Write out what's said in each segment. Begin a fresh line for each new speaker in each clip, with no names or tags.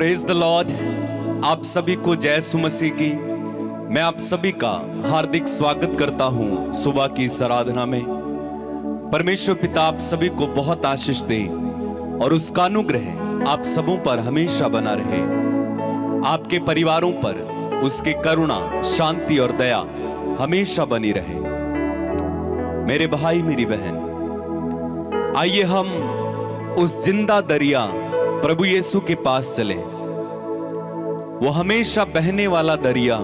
Praise the Lord. आप सभी को जय यीशु मसीह की। मैं आप सभी का हार्दिक स्वागत करता हूं सुबह की इस आराधना में। परमेश्वर पिता आप सभी को बहुत आशीष दे और उसका अनुग्रह आप सबों पर हमेशा बना रहे। आपके परिवारों पर उसकी करुणा, शांति और दया हमेशा बनी रहे। मेरे भाई मेरी बहन, आइए हम उस जिंदा दरिया प्रभु यीशु के पास चले। वो हमेशा बहने वाला दरिया,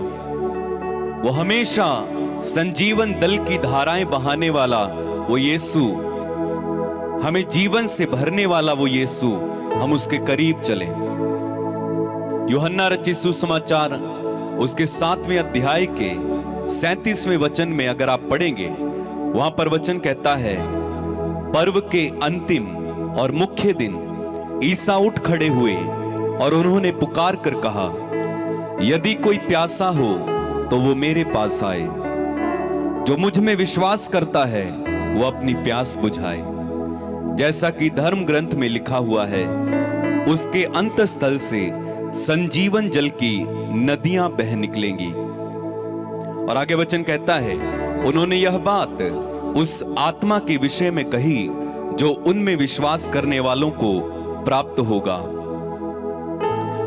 वो हमेशा संजीवन दल की धाराएं बहाने वाला वो यीशु, हमें जीवन से भरने वाला वो यीशु, हम उसके करीब चले। यूहन्ना रचित सुसमाचार उसके 7वें अध्याय के 37वें वचन में अगर आप पढ़ेंगे, वहां पर वचन कहता है, पर्व के अंतिम और मुख्य दिन ईसा उठ खड़े हुए और उन्होंने पुकार कर कहा, यदि कोई प्यासा हो तो वो मेरे पास आए। जो मुझ में विश्वास करता है वो अपनी प्यास बुझाए। जैसा कि धर्म ग्रंथ में लिखा हुआ है, उसके अंतस्थल से संजीवन जल की नदियां बह निकलेंगी। और आगे वचन कहता है, उन्होंने यह बात उस आत्मा के विषय में कही जो उनमें विश्वास करने वालों को प्राप्त होगा।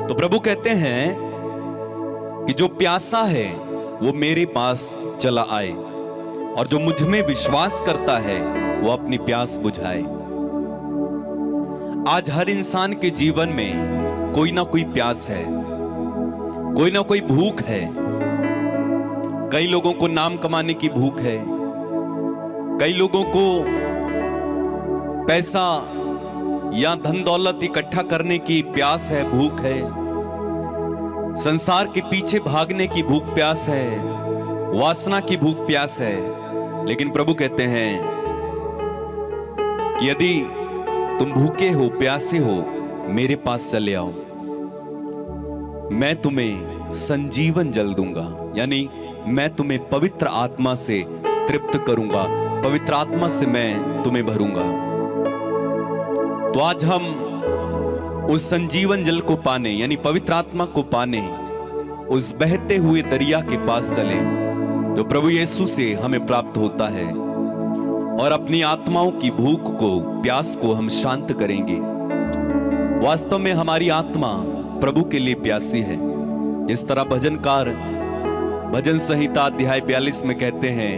तो प्रभु कहते हैं कि जो प्यासा है वो मेरे पास चला आए और जो मुझ में विश्वास करता है वो अपनी प्यास बुझाए। आज हर इंसान के जीवन में कोई ना कोई प्यास है, कोई ना कोई भूख है। कई लोगों को नाम कमाने की भूख है, कई लोगों को पैसा या धन दौलत इकट्ठा करने की प्यास है, भूख है। संसार के पीछे भागने की भूख प्यास है, वासना की भूख प्यास है। लेकिन प्रभु कहते हैं कि यदि तुम भूखे हो, प्यासे हो, मेरे पास चले आओ, मैं तुम्हें संजीवन जल दूंगा। यानी मैं तुम्हें पवित्र आत्मा से तृप्त करूंगा, पवित्र आत्मा से मैं तुम्हें भरूंगा। तो आज हम उस संजीवन जल को पाने, यानी पवित्र आत्मा को पाने, उस बहते हुए दरिया के पास चले जो प्रभु यीशु से हमें प्राप्त होता है, और अपनी आत्माओं की भूख को, प्यास को हम शांत करेंगे। वास्तव में हमारी आत्मा प्रभु के लिए प्यासी है। जिस तरह भजनकार भजन संहिता अध्याय 42 में कहते हैं,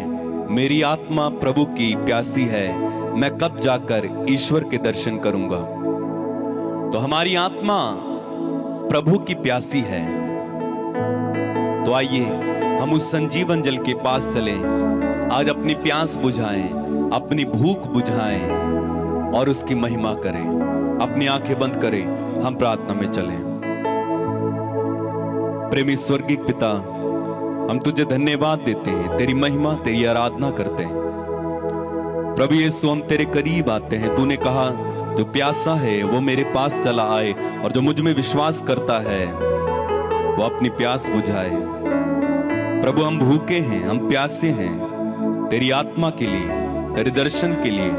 मेरी आत्मा प्रभु की प्यासी है, मैं कब जाकर ईश्वर के दर्शन करूंगा। तो हमारी आत्मा प्रभु की प्यासी है। तो आइए हम उस संजीवन जल के पास चलें, आज अपनी प्यास बुझाएं, अपनी भूख बुझाएं और उसकी महिमा करें। अपनी आंखें बंद करें, हम प्रार्थना में चलें। प्रेमी स्वर्गीय पिता, हम तुझे धन्यवाद देते हैं, तेरी महिमा, तेरी आराधना करते हैं। प्रभु यीशु, हम तेरे करीब आते हैं। तूने कहा, जो प्यासा है वो मेरे पास चला आए और जो मुझ में विश्वास करता है वो अपनी प्यास बुझाए। प्रभु, हम भूखे हैं, हम प्यासे हैं तेरी आत्मा के लिए, तेरे दर्शन के लिए।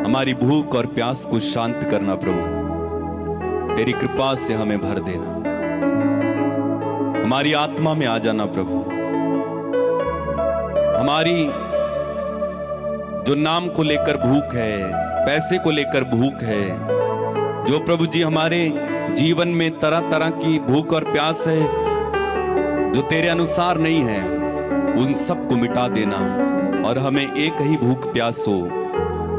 हमारी भूख और प्यास को शांत करना प्रभु, तेरी कृपा से हमें भर देना। हमारी आत्मा में आ जाना प्रभु। हमारी जो नाम को लेकर भूख है, पैसे को लेकर भूख है, जो प्रभु जी हमारे जीवन में तरह तरह की भूख और प्यास है जो तेरे अनुसार नहीं है, उन सब को मिटा देना और हमें एक ही भूख प्यास हो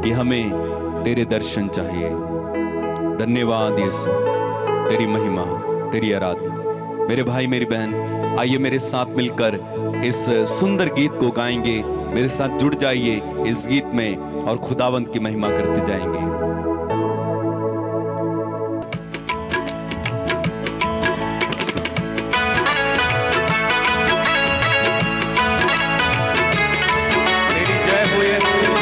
कि हमें तेरे दर्शन चाहिए। धन्यवाद यीशु, तेरी महिमा, तेरी आराधना। मेरे भाई मेरी बहन, आइए मेरे साथ मिलकर इस सुंदर गीत को गाएंगे। मेरे साथ जुड़ जाइए इस गीत में और खुदावंत की महिमा करते जाएंगे। तेरी जय हो यीशु।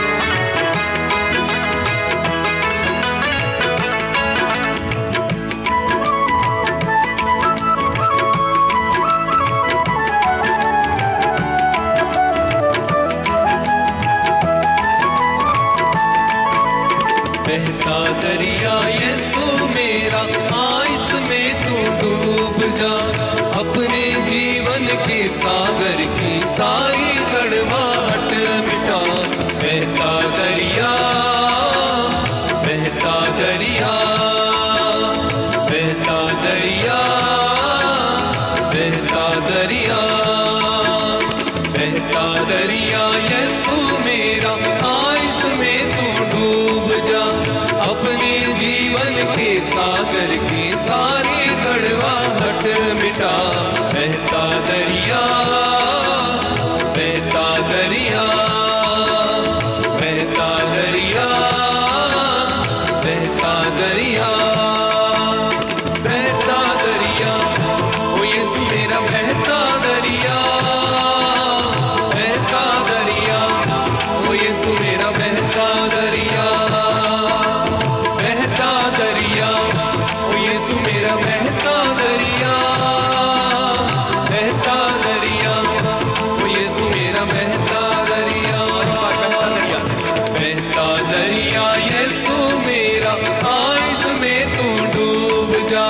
जा,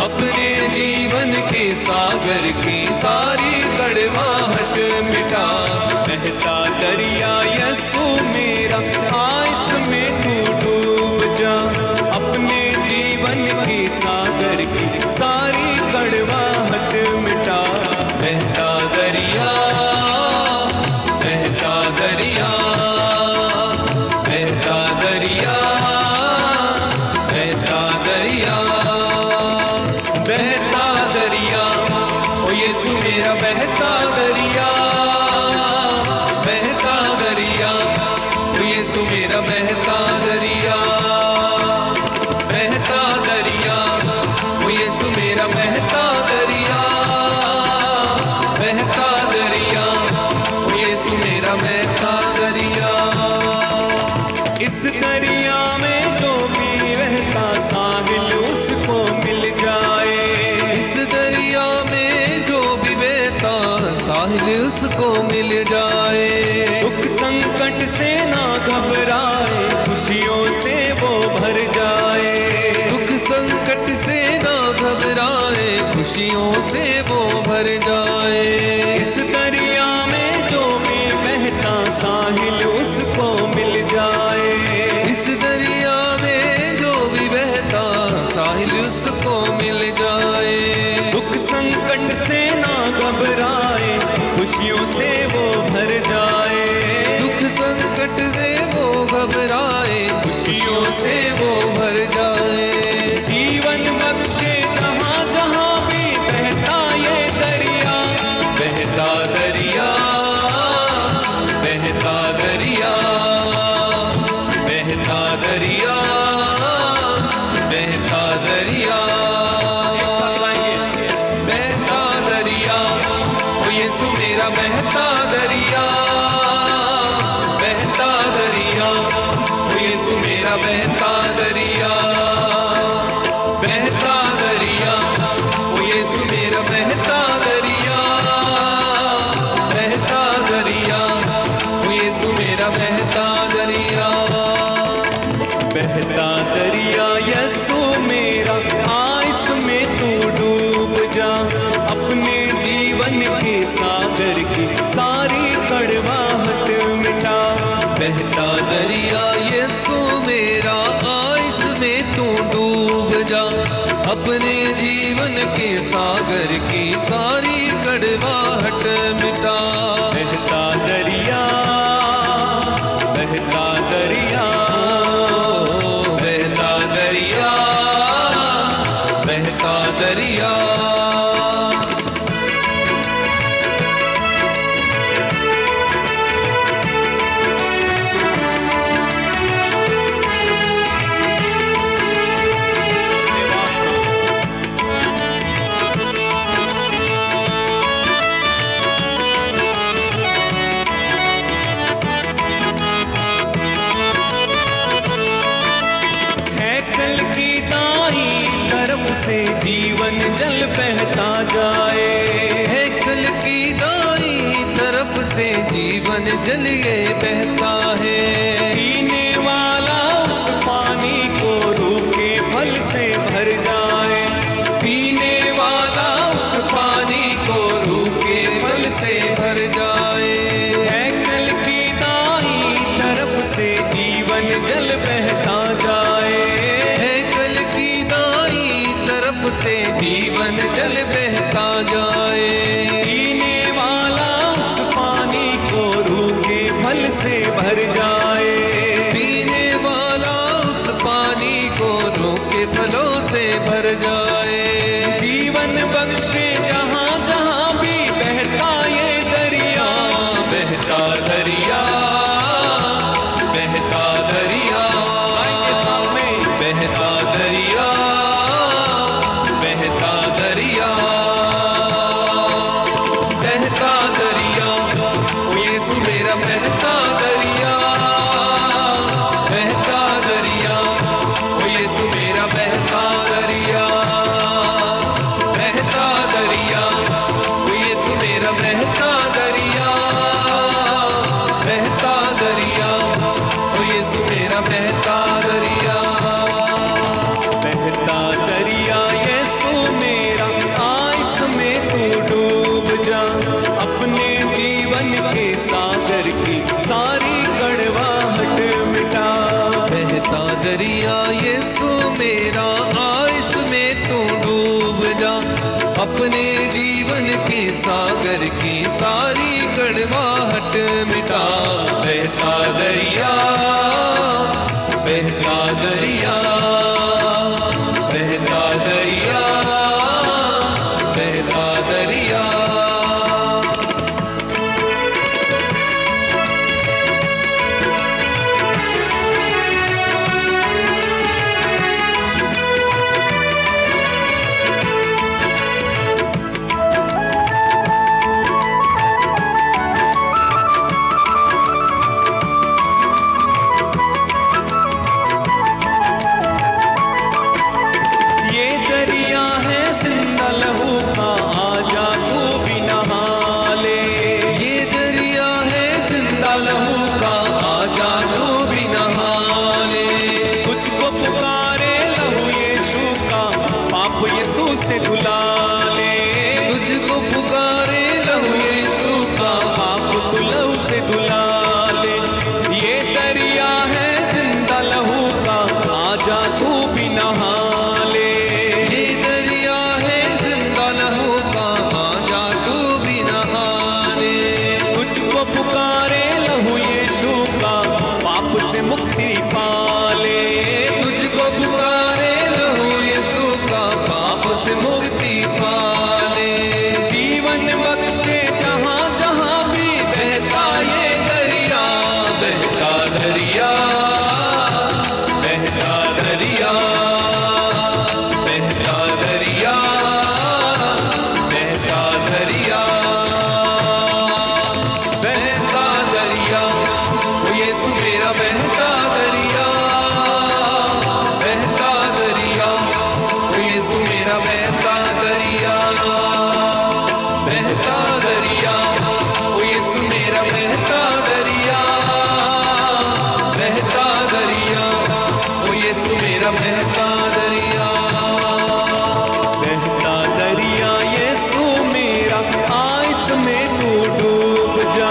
अपने जीवन के सागर की सारी कड़वाहट मिटा।
बहता दरिया यीशु मेरा, आ इसमें तू डूब जा, अपने जीवन के सागर की सारी कड़वाहट मिटा।
बहता दरिया, बहता दरिया, बहता दरिया, बहता दरिया, बहता दरिया, ओ यीशु मेरा बहता दरिया, बहता दरिया, ओ यीशु मेरा बहता दरिया, बहता दरिया, ओ यीशु मेरा बहता दरिया, बहता दरिया, ओ यीशु मेरा बहता दरिया।
इस दरिया में जो भी बहता साहिल उसको मिल जाए,
इस दरिया में जो भी बहता साहिल उसको मिल जाए।
दुख संकट से ना घबराए, खुशियों से वो भर जाए।
दुख संकट से ना घबराए, खुशियों से वो भर जाए।
इस दरिया में जो भी बहता साहिल उसको मिल जाए,
इस दरिया में जो भी बहता साहिल उसको मिल जाए।
दुख संकट से ना घबराए, खुशियों से वो भर जाए।
दुख संकट से वो घबराए, खुशियों से वो भर जाए।
जीवन बख्शे जहाँ जहाँ भी बहता ये दरिया,
बहता दरिया, बहता दरिया, बहता दरिया, बहता दरिया, बहता दरिया, ओ यीशु मेरा बहता दरिया, बहता दरिया, ओ यीशु मेरा बहता दरिया, बहता दरिया, ओ यीशु मेरा बहता दरिया, बहता दरिया, ओ यीशु मेरा बहता दरिया।
बहता दरिया यीशु मेरा, आ इसमें तू डूब जा, अपने जीवन के सागर की सारी कड़वाहट मिटा।
बहता दरिया यीशु मेरा, आ इसमें तू डूब जा, अपने जीवन के सागर की सारी कड़वाहट मिटा।
बहता दरिया, बहता दरिया,
बहता दरिया, बहता दरिया।
हैकल की दाई तरफ से जीवन जल बहता जाए।
हैकल की दाई तरफ से जीवन जल ये बहता है।
पीने वाला उस पानी को रूखे फल से भर जाए।
पीने वाला उस पानी को रूखे फल से भर जाए।
हैकल की दाई तरफ से जीवन जल बहता जाए।
हैकल की दाई तरफ से जीवन जल बहता जाए।
पीने वाला उस पानी को रूखे फल से भर जाए।
पीने वाला उस पानी को रूखे फलों से भर जाए।
जीवन बख्शे जहाँ जहाँ भी बहता ये दरिया।
बहता दरिया, बहता दरिया,
आइए सामने।
बहता दरिया, बहता दरिया, अपने जीवन के सागर की सारी कड़वाहट मिटा। बहता दरिया, बहता दरिया, बहता दरिया, बहता दरिया।
ये दरिया है जिंदा लहू का, आजा तू भी नहा ले।
ये दरिया है जिंदा लहू का, आजा तू भी नहा ले।
तुझको पुकारे लहू यीशु का, पाप यीशु से धुला ले।
तुझको पुकारे लहू यीशु का,
पाप तू लहू से धुला ले। ये दरिया है जिंदा लहू का, आजा तू भी नहा ले।
ये दरिया है जिंदा लहू का, आजा तू भी नहा ले।
तुझको पुकारे लहू यीशु का, पाप से मुक्ति पाले।
तुझको पुकारे लहू यीशु का, पाप से मुक्ति पाले।
जीवन बख्शे जहां जहां भी
बहता ये दरिया, बहता दरिया, बहता दरिया, बहता दरिया, बहता दरिया, बहता दरिया। ओ यीशु मेरा बहता दरिया, बहता दरिया। ओ यीशु मेरा बहता दरिया, बहता दरिया। ओ यीशु मेरा बहता दरिया, बहता दरिया। ओ यीशु मेरा बहता दरिया।
बहता दरिया यीशु मेरा, आ इसमें तू डूब जा।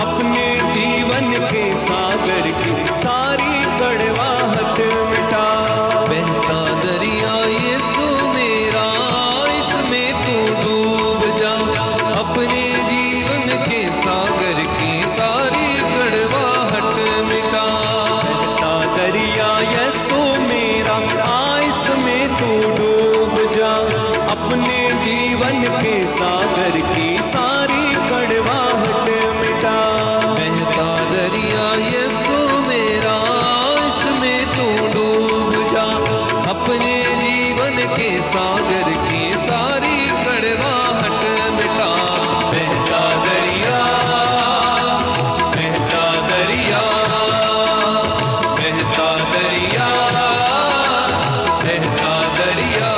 अपने जीवन के सागर की सारी कड़वाहट मिटा।
बहता दरिया यीशु मेरा, इसमें तू डूब जा। अपने जीवन के सागर की सारी कड़वाहट मिटा।
बहता दरिया यीशु मेरा, आ इसमें तू डूब जा। अपने जीवन के सागर की सारी कड़वाहट मिटा।
बहता दरिया यीशु मेरा, इसमें तू डूब जा। अपने जीवन के सागर की सारी कड़वाहट मिटा। बहता दरिया, बहता दरिया, बहता दरिया, बहता दरिया।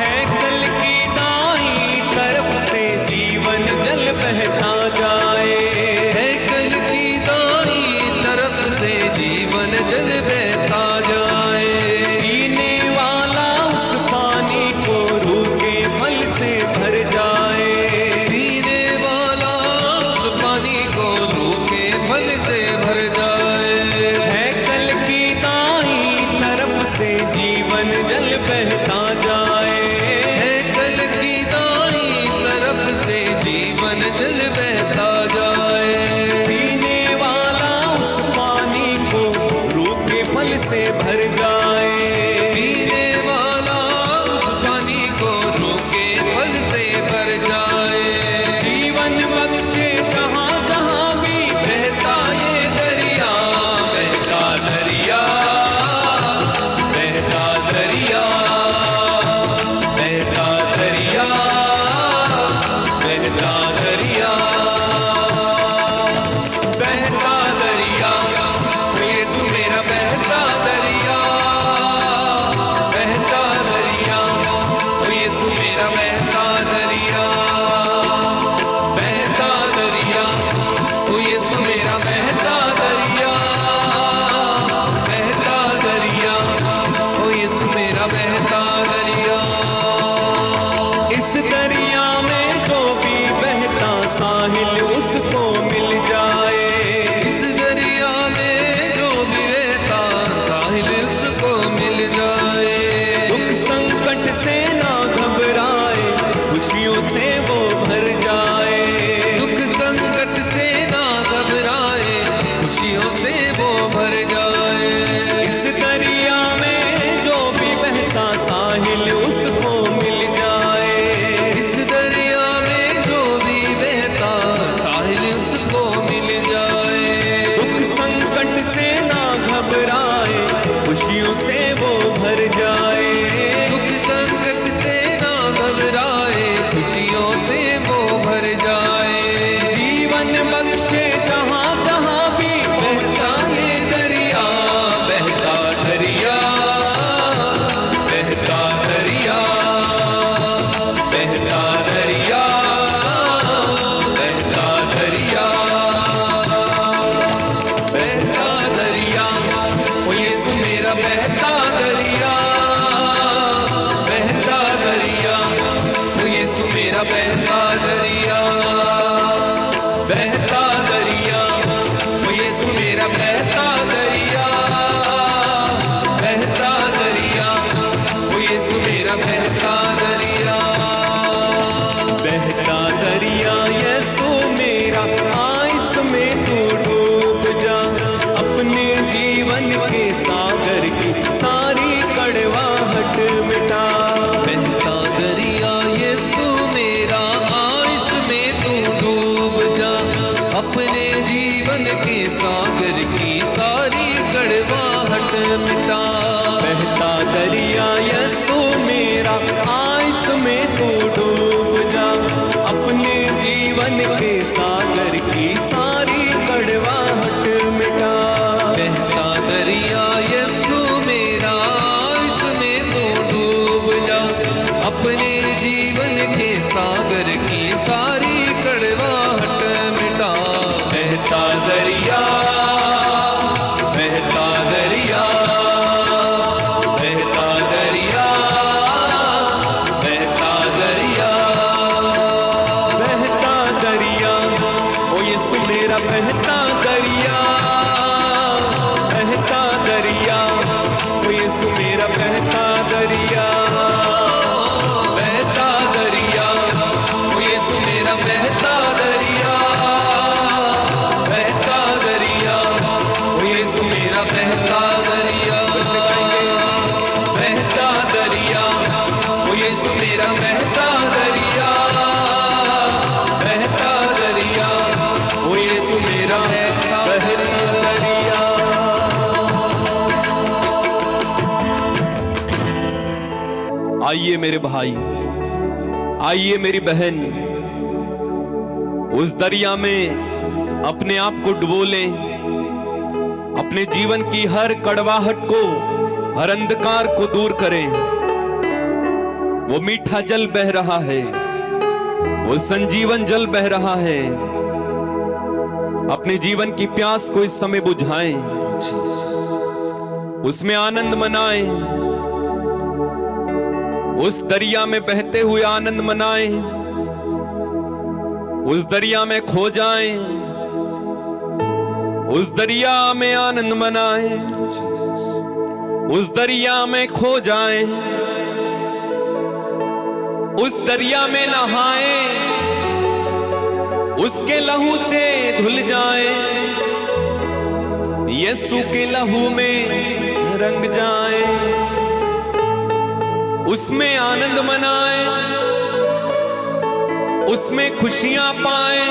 है कल की दाई तरफ से जीवन जल बहता जाए।
है कल की दाई तरफ से जीवन जल बहता जाए।
पीने वाला उस पानी
मेरा बहता दरिया, बहता दरिया, ओ यीशु मेरा बहता दरिया।
आइए मेरे भाई, आइए मेरी बहन, उस दरिया में अपने आप को डुबो लें। अपने जीवन की हर कड़वाहट को, हर अंधकार को दूर करें। वो मीठा जल बह रहा है, वो संजीवन जल बह रहा है। अपने जीवन की प्यास को इस समय बुझाएं, उसमें आनंद मनाएं, उस दरिया में बहते हुए आनंद मनाएं, उस दरिया में खो जाएं, उस दरिया में आनंद मनाएं, उस दरिया में खो जाएं, उस दरिया में नहाएं, उसके लहू से धुल जाएं, यीशु के लहू में रंग जाएं, उसमें आनंद मनाएं, उसमें खुशियां पाएं,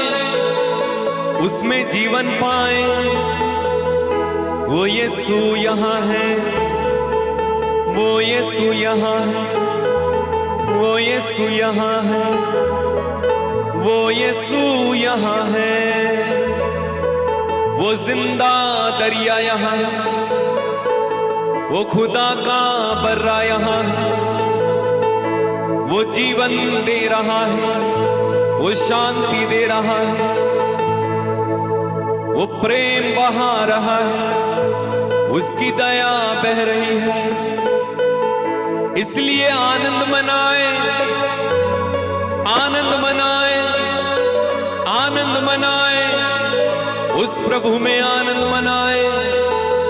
उसमें जीवन पाएं। वो यीशु यहाँ है, वो यीशु यहाँ है, वो यीशु यहाँ है, वो यीशु यहाँ है। वो जिंदा दरिया यहाँ है, वो खुदा का बर्रा यहाँ है, वो जीवन दे रहा है, वो शांति दे रहा है, वो प्रेम बहा रहा है, उसकी दया बह रही है। इसलिए आनंद मनाए, आनंद मनाए, आनंद मनाए, उस प्रभु में आनंद मनाए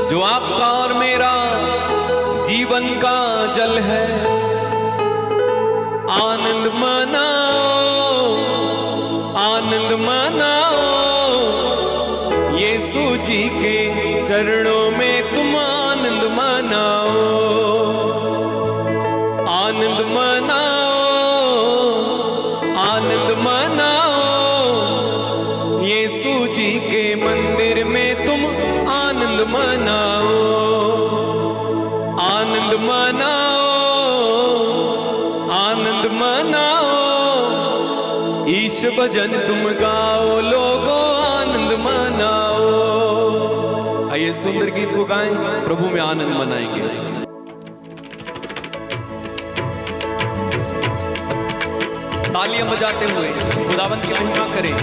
जो आपका और मेरा जीवन का जल है। आनंद मनाओ, आनंद मनाओ, यीशु जी के चरणों में तुम आनंद मनाओ, आनंद मनाओ, आनंद मनाओ, यीशु जी के मंदिर में तुम आनंद मनाओ, आनंद मनाओ, आनंद मनाओ। ईश भजन तुम गाओ, लोगों आनंद मनाओ। आइए सुंदर गीत को गाएं, प्रभु में आनंद मनाएंगे। तालियां बजाते हुए खुदावंत की महिमा करें।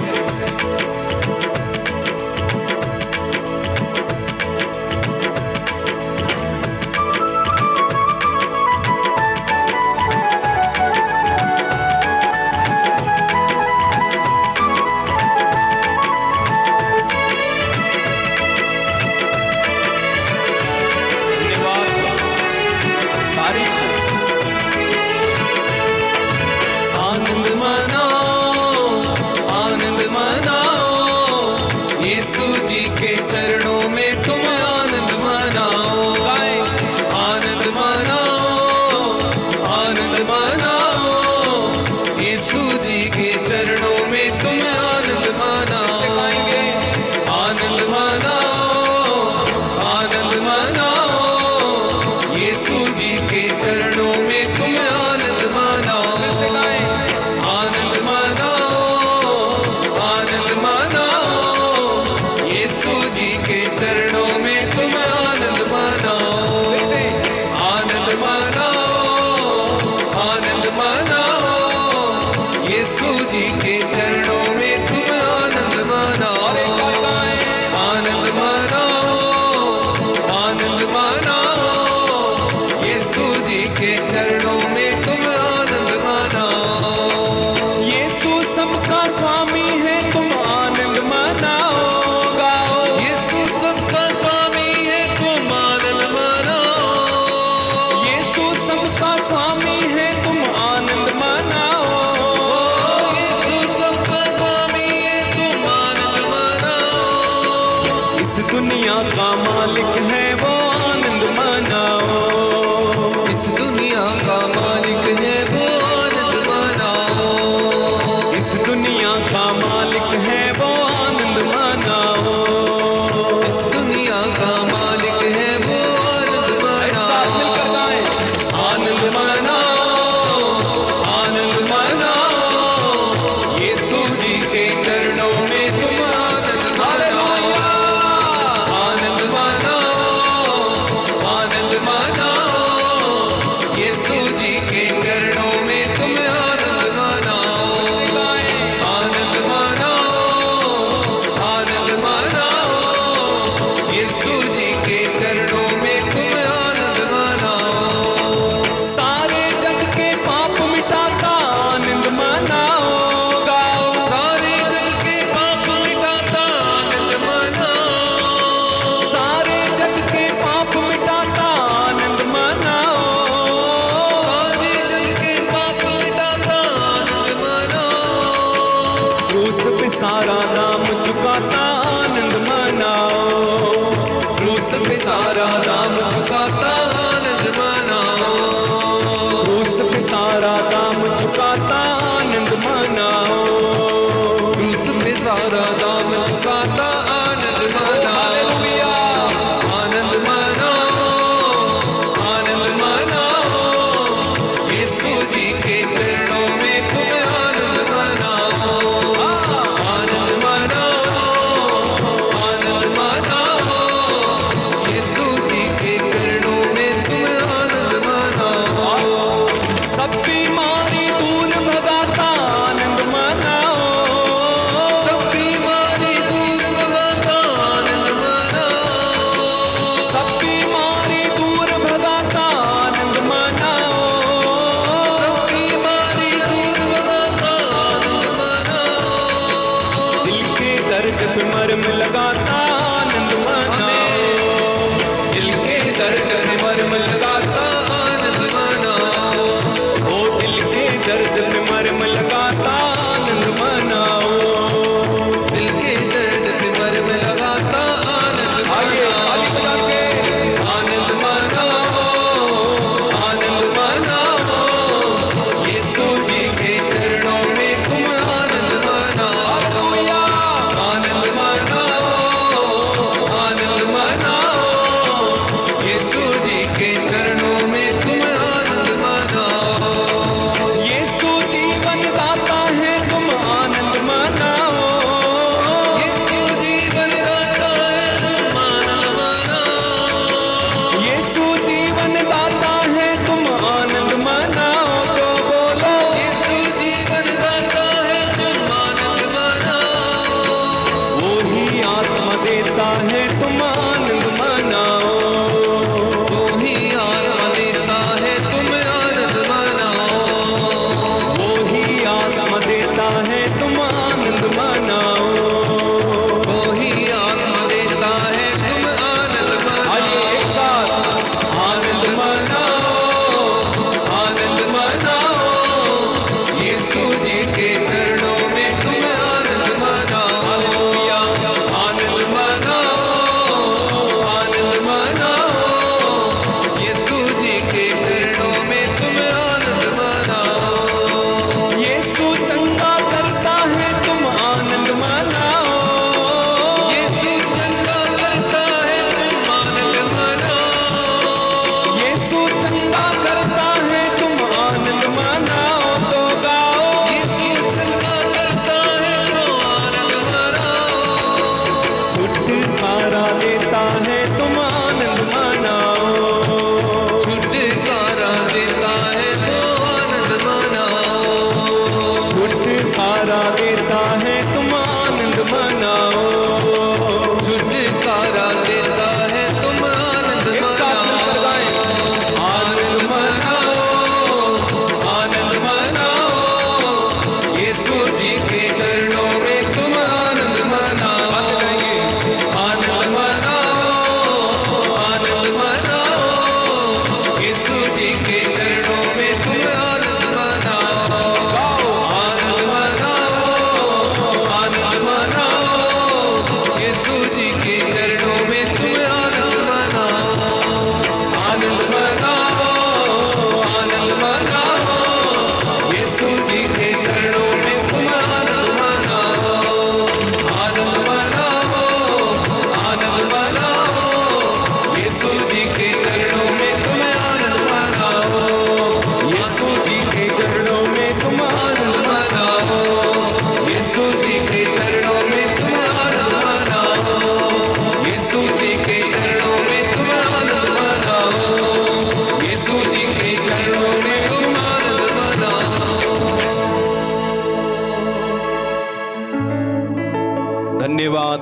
आनंद मनाओ, आनंद मनाओ,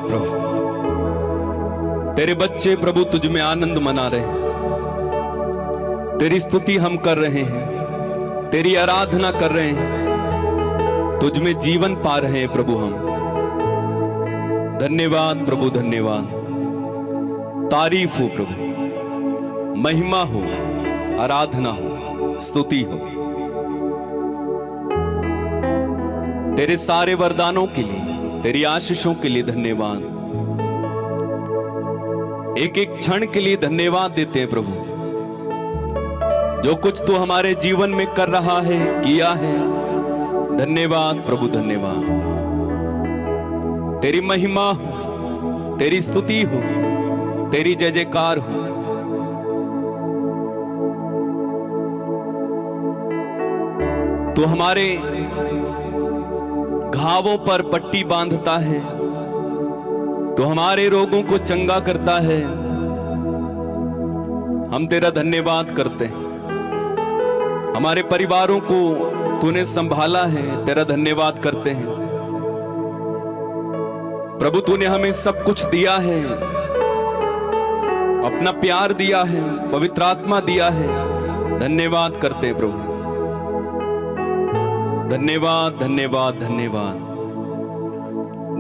प्रभु। तेरे बच्चे प्रभु तुझ में आनंद मना रहे हैं, तेरी स्तुति हम कर रहे हैं, तेरी आराधना कर रहे हैं, तुझ में जीवन पा रहे हैं प्रभु हम। धन्यवाद प्रभु, धन्यवाद। तारीफ हो प्रभु, महिमा हो, आराधना हो, स्तुति हो। तेरे सारे वरदानों के लिए, तेरी आशीषों के लिए धन्यवाद। एक एक क्षण के लिए धन्यवाद देते हैं प्रभु। जो कुछ तू हमारे जीवन में कर रहा है, किया है, धन्यवाद प्रभु, धन्यवाद। तेरी महिमा हो, तेरी स्तुति हो, तेरी जय जयकार हो। तू हमारे घावों पर पट्टी बांधता है, तो हमारे रोगों को चंगा करता है। हम तेरा धन्यवाद करते हैं। हमारे परिवारों को तूने संभाला है, तेरा धन्यवाद करते हैं प्रभु। तूने हमें सब कुछ दिया है, अपना प्यार दिया है, पवित्र आत्मा दिया है, धन्यवाद करते हैं प्रभु। धन्यवाद, धन्यवाद, धन्यवाद,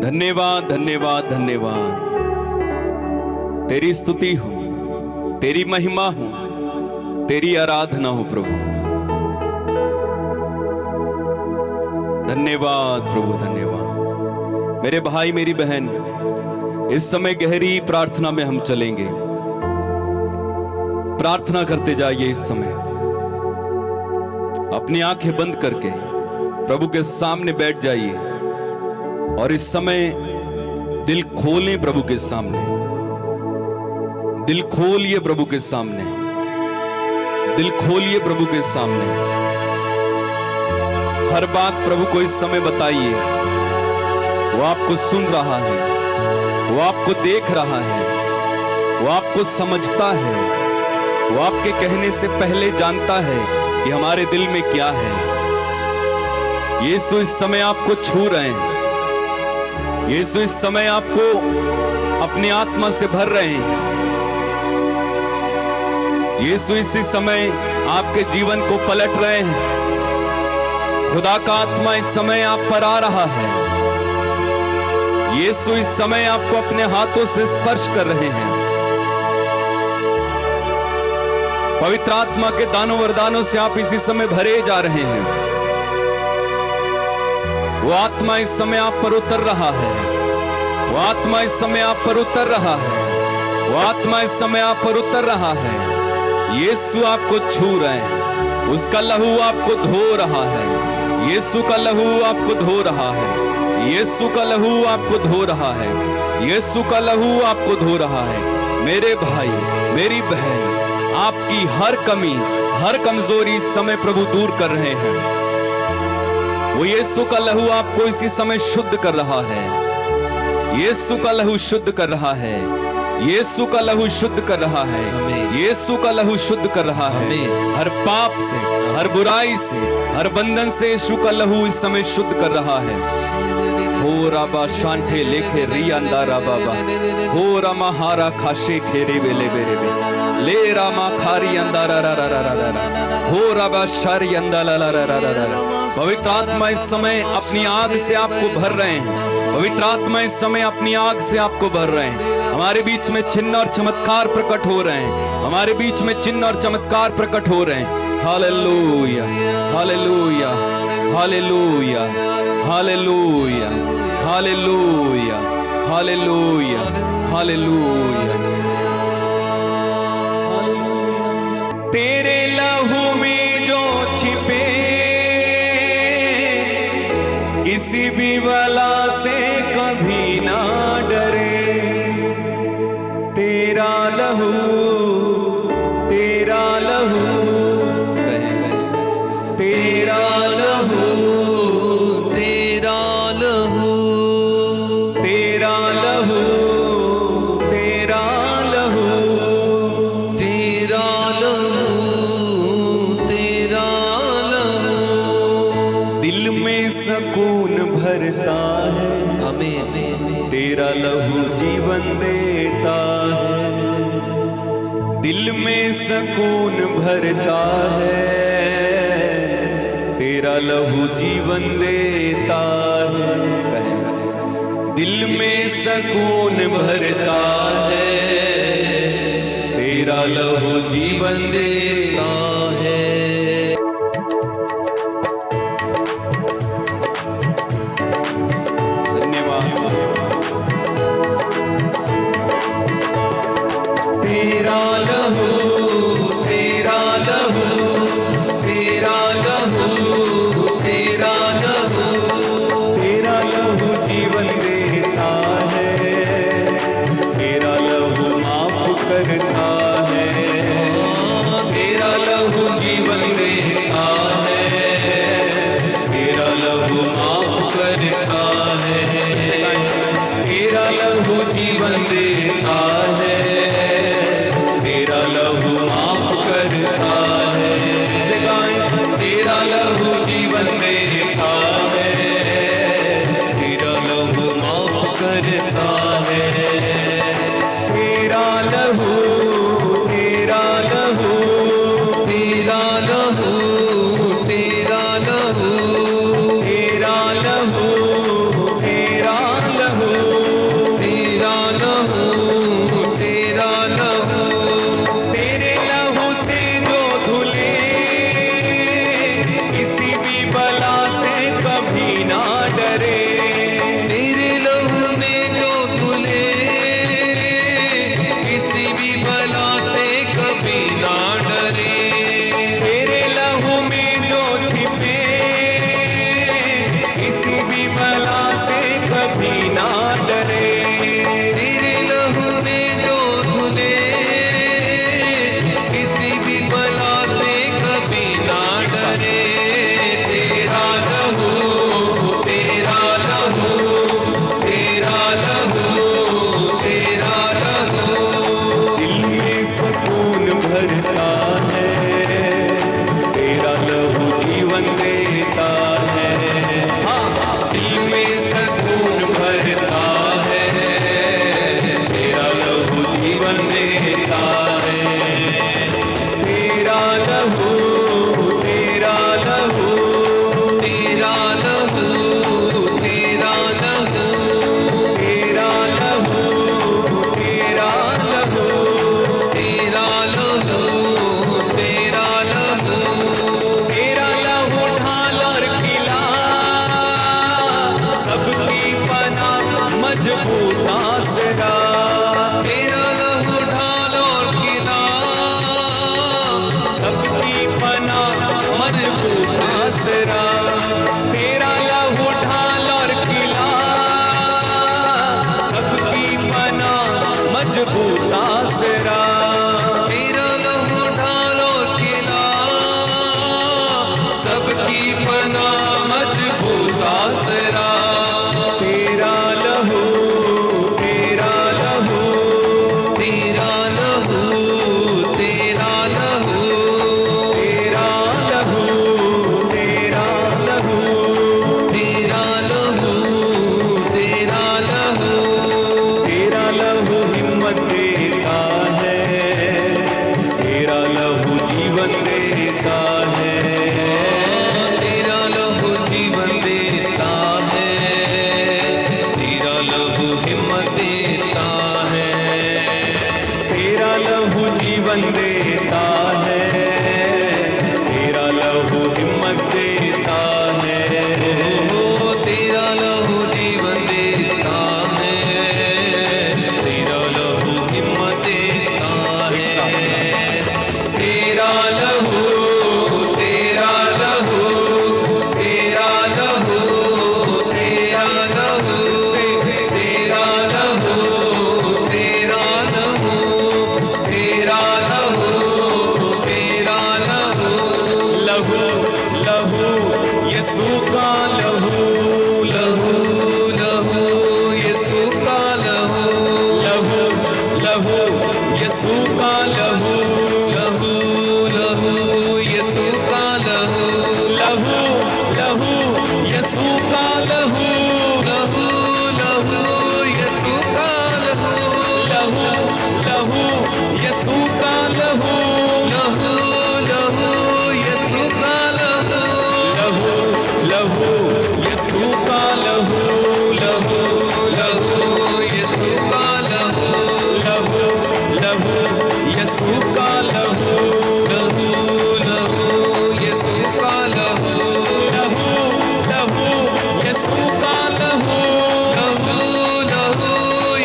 धन्यवाद, धन्यवाद, धन्यवाद। तेरी स्तुति हो, तेरी महिमा हो, तेरी आराधना हो प्रभु। धन्यवाद प्रभु, धन्यवाद। मेरे भाई, मेरी बहन, इस समय गहरी प्रार्थना में हम चलेंगे। प्रार्थना करते जाइए। इस समय अपनी आंखें बंद करके प्रभु के सामने बैठ जाइए और इस समय दिल खोलें प्रभु के सामने। दिल खोलिए प्रभु के सामने, दिल खोलिए प्रभु के सामने। हर बात प्रभु को इस समय बताइए। वो आपको सुन रहा है, वो आपको देख रहा है, वो आपको समझता है, वो आपके कहने से पहले जानता है कि हमारे दिल में क्या है। यीशु इस समय आपको छू रहे हैं। यीशु इस समय आपको अपनी आत्मा से भर रहे हैं। यीशु इसी समय आपके जीवन को पलट रहे हैं। खुदा का आत्मा इस समय आप पर आ रहा है। यीशु इस समय आपको अपने हाथों से स्पर्श कर रहे हैं। पवित्र आत्मा के दानों वरदानों से आप इसी समय भरे जा रहे हैं। वो आत्मा इस समय आप पर उतर रहा है। वो आत्मा इस समय आप पर उतर रहा है। वो आत्मा इस समय आप पर उतर रहा है। यीशु आपको छू रहे हैं। उसका लहू आपको धो रहा है। यीशु का लहू आपको धो रहा है। यीशु का लहू आपको धो रहा है। यीशु का लहू आपको धो रहा है। मेरे भाई, मेरी बहन, आपकी हर कमी, हर कमजोरी इस समय प्रभु दूर कर रहे हैं। वो यीशु का लहू आपको इसी समय शुद्ध कर रहा है। यीशु का लहू शुद्ध कर रहा है। यीशु का लहू शुद्ध कर रहा है। यीशु का लहू शुद्ध कर रहा है। हर पाप से, हर बुराई से, हर बंधन से यीशु का लहू इस समय शुद्ध कर रहा है। हो राबा शांठे लेखे रियांदा राबाबा, हो रामा हारा खाशे खेरे बेले बेरे बे, ले रामा खारी अंदारा रा रा रा रा रा, हो राबा शारी अंदाला रा रा रा रा रा। पवित्र आत्मा इस समय अपनी आग से आपको भर रहे हैं। पवित्र आत्मा इस समय अपनी आग से आपको भर रहे हैं। हमारे बीच में चिन्ह और चमत्कार प्रकट हो रहे हैं। हमारे बीच में चिन्ह और चमत्कार प्रकट हो रहे हैं। Hallelujah, hallelujah, hallelujah, hallelujah, hallelujah, hallelujah, hallelujah. तेरे लहू में जो छिपे किसी भी बला से कभी ना डरे। तेरा लहू, तेरा लहू, तेरा लहू,
तेरा लहू,
तेरा लहू, तेरा लहू,
तेरा लहू, तेरा लहू
दिल में सकून भरता है।
आमीन।
तेरा लहू जीवन देता है, दिल में सुकून भरता है, तेरा लहू जीवन देता है। कहें दिल में सुकून भरता है, तेरा लहू जीवन देता है।
तेरा लहू, तेरा लहू, तेरा लहू, तेरा लहू,
तेरा लहू जीवन देता है, तेरा लहू माफ करता है,
तेरा लहू जीवन देता है, तेरा लहू माफ करता है, तेरा लहू जीवन देता है, तेरा लहू माफ करता है, तेरा लहू जीवन देता है, तेरा लहू माफ करता है,
तेरा लहू, तेरा लहू,
तेरा लहू, तेरा लहू,
तेरा लहू, तेरा लहू,
तेरा लहू, तेरा लहू,
तेरे लहू से जो धुले, किसी भी बला से कभी ना डरे,
तेरे लहू में जो धुले, किसी भी बला से कभी ना डरे,
तेरे लहू में जो छिपे, किसी भी बला से कभी ना डरे,
तेरे लहू में जो धुले, किसी भी बला से कभी ना डरे, तेरा लहू, तेरा लहू, तेरा लहू, तेरा लहू,
दिल में सुकून भरता है, तेरा लहू जीवन देता है। हाँ,
दिल में सुकून भरता है, तेरा लहू जीवन देता है,
तेरा लहू, तेरा लहू,
तेरा लहू, तेरा लहू,
तेरा लहू, तेरा लहू,
तेरा लहू, तेरा लहू,
तेरा लहू ढाल और किला, सबकी पनाह मजबूत आसरा,
तेरा लहू ढाल और किला,
सबकी पनाह मजबूत आसरा, तेरा लहू ढाल और किला, सबकी पनाह मजबूत आसरा,
तेरा लहू ढाल और किला, सबकी पनाह मजबूत आसरा,
तेरा लहू, तेरा लहू,
तेरा लहू, तेरा लहू,
तेरा लहू, तेरा लहू,
तेरा लहू, तेरा लहू,
तेरा लहू हिम्मत देता है, तेरा लहू जीवन देता है,
तेरा लहू जीवन देता है, तेरा लहू हिम्मत देता है,
तेरा लहू जीवन देता है, तेरा लहू हिम्मत देता है,
ओ तेरा लहू जीवन देता है, तेरा लहू हिम्मत देता है, तेरा लहू, तेरा लहू, तेरा लहू, तेरा लहू, तेरा लहू, तेरा लहू, तेरा लहू, तेरा लहू,
लहू, लहू, यीशु का लहू,
लहू, लहू, यीशु का लहू,
लहू, लहू, यीशु का लहू,
लहू, लहू, यीशु का लहू,
लहू, लहू, यीशु का लहू,
लहू, लहू,
लहू लहू यीशु का लहू
लहू लहू यीशु का लहू
लहू लहू यीशु का लहू
लहू लहू यीशु का लहू
लहू लहू यीशु का लहू
लहू लहू यीशु का लहू
लहू लहू यीशु का लहू
लहू लहू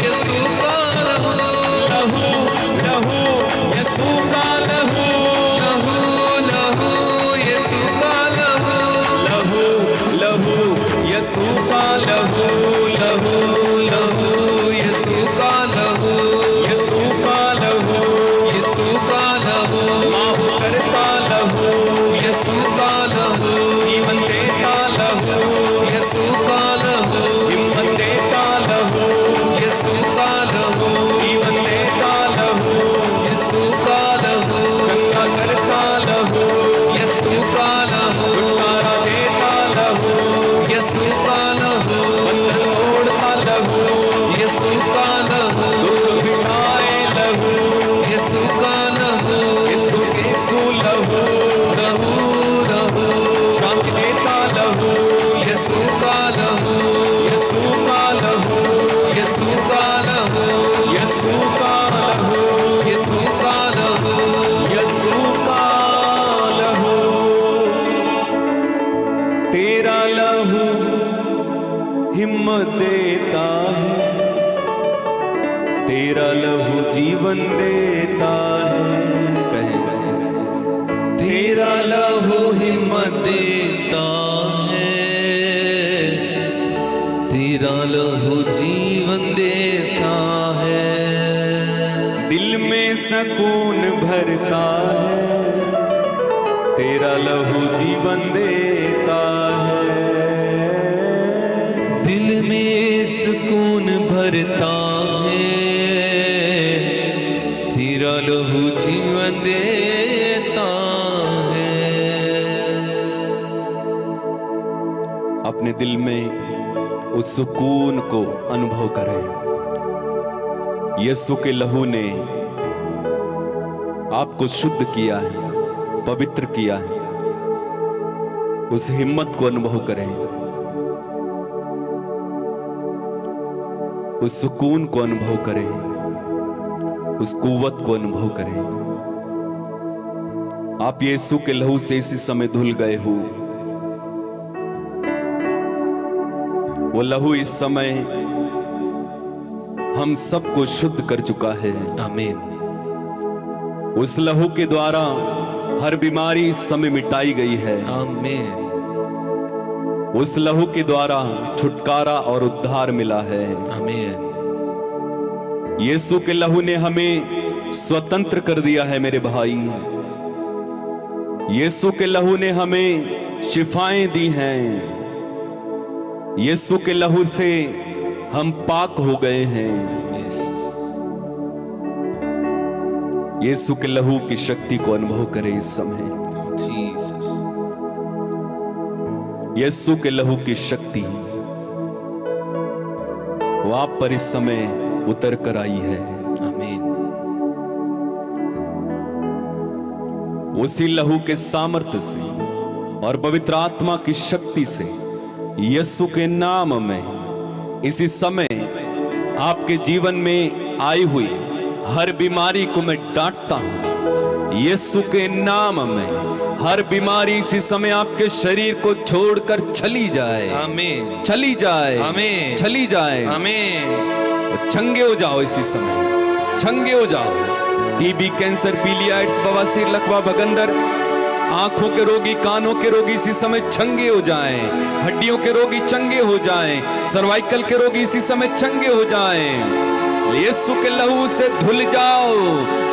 यीशु का लहू
लहू लहू यीशु का लहू
लहू लहू यीशु का लहू
लहू लहू यीशु का लहू
लहू लहू यीशु का लहू
यीशु का लहू
यीशु का लहू
माफ करता लहू
यीशु का लहू
जीवन देता लहू
यीशु का लहू
हिम्मत देता लहू
यीशु का लहू
जीवन देता लहू
यीशु का लहू
चंगा करता लहू
यीशु का लहू
छुटकारा देता लहू
यीशु का लहू
बंधन तोड़ता लहू
यीशु का लहू
दुख मिटाए लहू
यीशु का लहू
यीशु यीशु लहू
लहू लहू
शांति देता लहू
यीशु का लहू
यीशु का लहू
यीशु का लहू
यीशु का लहू
यीशु का लहू
यीशु का लहू तेरा लहू हिम्मत देता है तेरा लहू जीवन देता है कहें
तेरा लहू हिम्मत देता है तेरा लहू जीवन देता है
दिल में सुकून भरता है तेरा लहू जीवन देता है
दिल में सुकून भरता है तेरा लहू जीवन देता है
अपने दिल में उस सुकून को अनुभव करें यीशु के लहू ने आपको शुद्ध किया है पवित्र किया है उस हिम्मत को अनुभव करें उस सुकून को अनुभव करें उस कुव्वत को अनुभव करें आप यीशु के लहू से इसी समय धुल गए हो वो लहू इस समय हम सबको शुद्ध कर चुका है
आमीन
उस लहू के द्वारा हर बीमारी इस समय मिटाई गई है
आमीन
उस लहू के द्वारा छुटकारा और उद्धार मिला है
आमीन
यीशु के लहू ने हमें स्वतंत्र कर दिया है मेरे भाई यीशु के लहू ने हमें शिफाएं दी हैं यीशु के लहू से हम पाक हो गए हैं यीशु के लहू की शक्ति को अनुभव करें इस समय
जीसस
यीशु के लहू की शक्ति वो आप पर इस समय उतर कर आई है
आमीन
उसी लहू के सामर्थ्य से और पवित्र आत्मा की शक्ति से यीशु के नाम में इसी समय आपके जीवन में आई हुई हर बीमारी को मैं डांटता हूं यीशु के नाम में हर बीमारी इसी समय आपके शरीर को छोड़कर चली जाए
आमीन
चली जाए
आमीन
चली जाए
आमीन
छंगे हो जाओ इसी समय छंगे हो जाओ टीबी कैंसर पीलियाइड्स बवासीर लकवा भगंदर आंखों के रोगी कानों के रोगी इसी समय चंगे हो जाएं हड्डियों के रोगी चंगे हो जाएं सर्वाइकल के रोगी इसी समय चंगे हो जाएं यीशु के लहू से धुल जाओ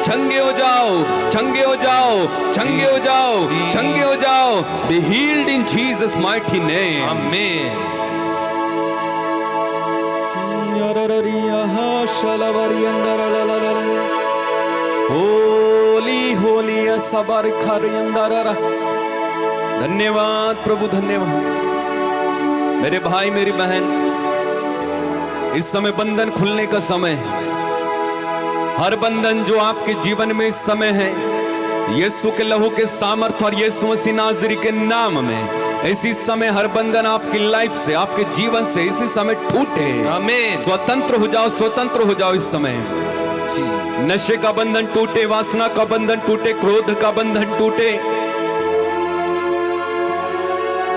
चंगे हो जाओ चंगे हो जाओ चंगे हो जाओ चंगे हो जाओ be healed in Jesus mighty name
आमीन
होली होली सबर धन्यवाद प्रभु धन्यवाद मेरे भाई मेरी बहन इस समय बंधन खुलने का समय है हर बंधन जो आपके जीवन में इस समय है, यीशु के लहू के सामर्थ और यीशु मसीह नाज़री के नाम में इसी समय हर बंधन आपकी लाइफ से, आपके जीवन से इसी समय टूटे।
आमीन।
स्वतंत्र हो जाओ, स्वतंत्र हो जाओ इस समय। नशे का बंधन टूटे, वासना का बंधन टूटे, क्रोध का बंधन टूटे,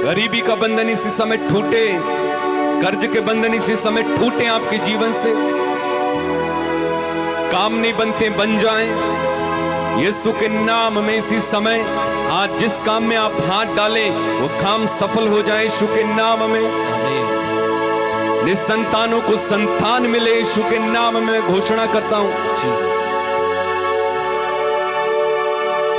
गरीबी का बंधन इसी समय टूटे, कर्ज के बंधन इसी समय टूटे आपके जीवन से। काम नहीं बनते, बन जाएं यीशु के नाम में इसी समय। आज जिस काम में आप हाथ डालें वो काम सफल हो जाए यीशु के नाम में। निसंतानों को संतान मिले यीशु के नाम में। मैं घोषणा करता हूं,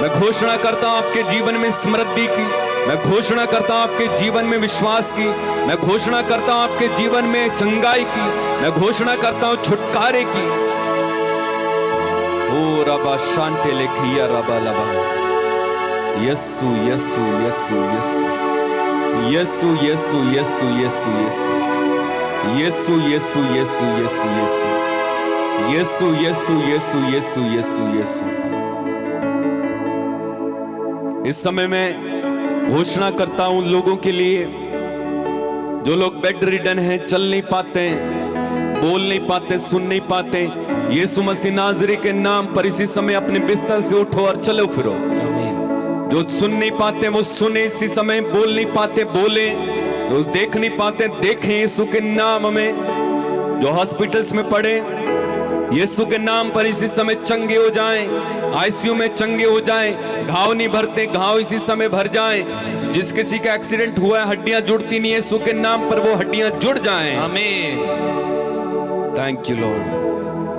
मैं घोषणा करता हूं आपके जीवन में समृद्धि की, मैं घोषणा करता हूं आपके जीवन में विश्वास की, मैं घोषणा करता हूं आपके जीवन में चंगाई की, मैं घोषणा करता हूं छुटकारे की। ओ रबा शांते लेखिया रबा लबा, यस्सु यस्सु यस्सु यस्सु यस्सु यस्सु यस्सु यस्सु यस्सु यस्सु यस्सु यस्सु यस्सु यस्सु यस्सु यस्सु यस्सु यस्सु। इस समय मैं घोषणा करता हूं लोगों के लिए जो लोग बेड रिडन हैं, चल नहीं पाते, बोल नहीं पाते, सुन नहीं पाते। यीशु मसीह नाज़री के नाम पर इसी समय अपने बिस्तर से उठो और चलो फिरो। जो सुन नहीं पाते वो सुने इसी समय, बोल नहीं पाते बोले, जो देख नहीं पाते देखें यीशु के नाम में। जो हॉस्पिटल्स में पड़े यीशु के नाम पर इसी समय चंगे हो जाएं, आईसीयू में चंगे हो जाएं, घाव नहीं भरते घाव इसी समय भर जाएं। जिस किसी का एक्सीडेंट हुआ है, हड्डियां जुड़ती नहीं, यीशु के नाम पर वो हड्डियां जुड़ जाएं।
आमीन।
Thank you Lord.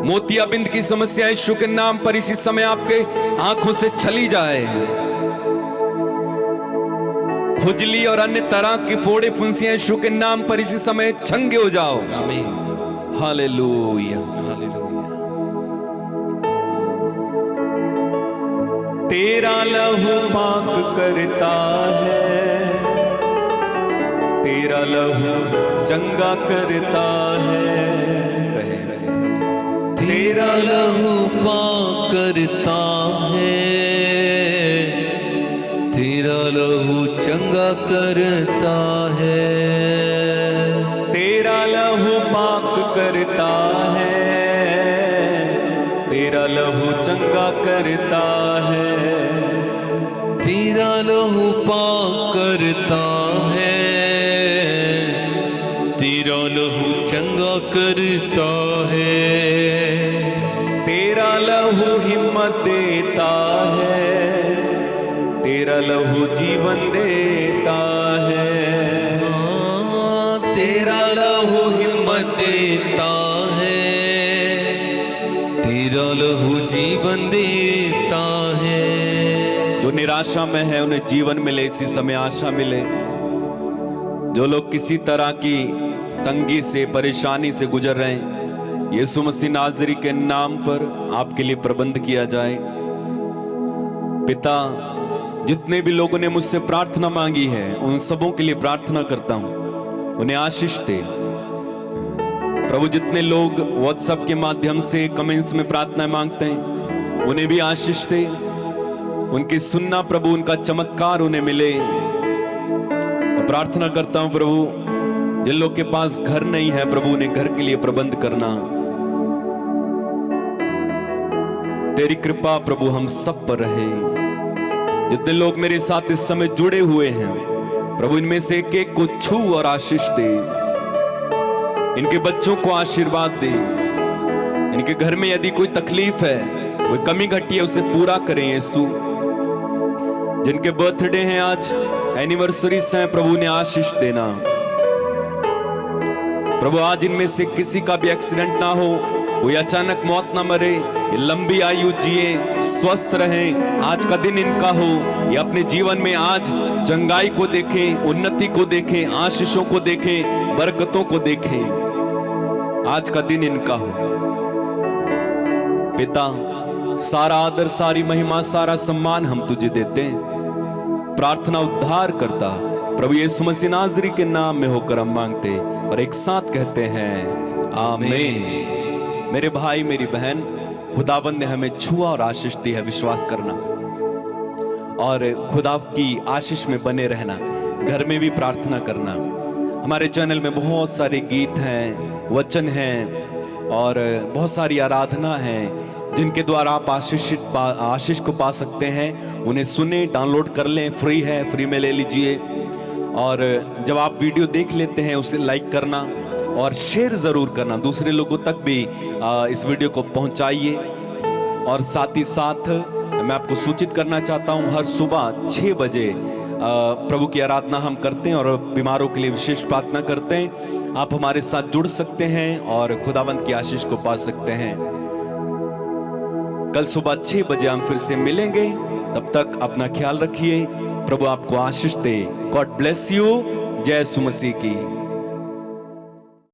मोतियाबिंद की समस्या यीशु के नाम पर इसी समय आपके आंखों से चली जाए। खुजली और अन्य तरह की फोड़े फुंसियां यीशु के नाम पर इसी समय चंगे हो जाओ।
आमीन।
हालेलुया। तेरा लहू पाक करता है, तेरा लहू चंगा करता है। कहे
तेरा लहू पाक करता है, तेरा लहू चंगा करता है।
तेरा लहू पाक करता है, तेरा लहू चंगा करता है।
तेरा लहू पाक करता है, तेरा लहू चंगा करता है।
तेरा लहू हिम्मत देता है, तेरा लहू जीवन देता है।
तेरा लहू हिम्मत देता है, तेरा लहू जीवन देता है।
जो निराशा में है उन्हें जीवन मिले, इसी समय आशा मिले। जो लोग किसी तरह की तंगी से, परेशानी से गुजर रहे हैं, यीशु मसीह नाज़री के नाम पर आपके लिए प्रबंध किया जाए। पिता, जितने भी लोगों ने मुझसे प्रार्थना मांगी है उन सबों के लिए प्रार्थना करता हूं, उन्हें आशीष दे प्रभु। जितने लोग व्हाट्सएप के माध्यम से कमेंट्स में प्रार्थना मांगते हैं उन्हें भी आशीष दे। उनकी सुनना प्रभु, उनका चमत्कार उन्हें मिले। मैं प्रार्थना करता हूं प्रभु, जिन लोग के पास घर नहीं है प्रभु, उन्हें घर के लिए प्रबंध करना। तेरी कृपा प्रभु हम सब पर रहे। जितने लोग मेरे साथ इस समय जुड़े हुए हैं प्रभु, इनमें से एक एक को छू और आशीष दे। इनके बच्चों को आशीर्वाद दे। इनके घर में यदि कोई तकलीफ है, कोई कमी घटी है, उसे पूरा करें यीशु। जिनके बर्थडे हैं आज, एनिवर्सरीज हैं प्रभु, ने आशीष देना प्रभु। आज इनमें से किसी का भी एक्सीडेंट ना हो, कोई अचानक मौत ना मरे, ये लंबी आयु जिए, स्वस्थ रहें। आज का दिन इनका हो, ये अपने जीवन में आज चंगाई को देखें, उन्नति को देखें, आशीषों को देखें, बरकतों को देखें। आज का दिन इनका हो। पिता, सारा आदर, सारी महिमा, सारा सम्मान हम तुझे देते हैं। प्रार्थना उद्धार करता प्रभु यीशु मसीह नाज़री के नाम में होकर हम मांगते और एक साथ कहते हैं आमीन। मेरे भाई, मेरी बहन, खुदावंद ने हमें छुआ और आशीष दी है, विश्वास करना और खुदा की आशीष में बने रहना, घर में भी प्रार्थना करना। हमारे चैनल में बहुत सारे गीत हैं, वचन हैं और बहुत सारी आराधना है जिनके द्वारा आप आशीष को पा सकते हैं। उन्हें सुने, डाउनलोड कर लें, फ्री है, फ्री में ले लीजिए। और जब आप वीडियो देख लेते हैं उसे लाइक करना और शेयर ज़रूर करना, दूसरे लोगों तक भी इस वीडियो को पहुंचाइए। और साथ ही साथ मैं आपको सूचित करना चाहता हूं, हर सुबह 6 बजे प्रभु की आराधना हम करते हैं और बीमारों के लिए विशेष प्रार्थना करते हैं। आप हमारे साथ जुड़ सकते हैं और खुदावंद की आशीष को पा सकते हैं। कल सुबह 6 बजे हम फिर से मिलेंगे। तब तक अपना ख्याल रखिए। प्रभु आपको आशीष दे। God bless you. जय यीशु मसीह की।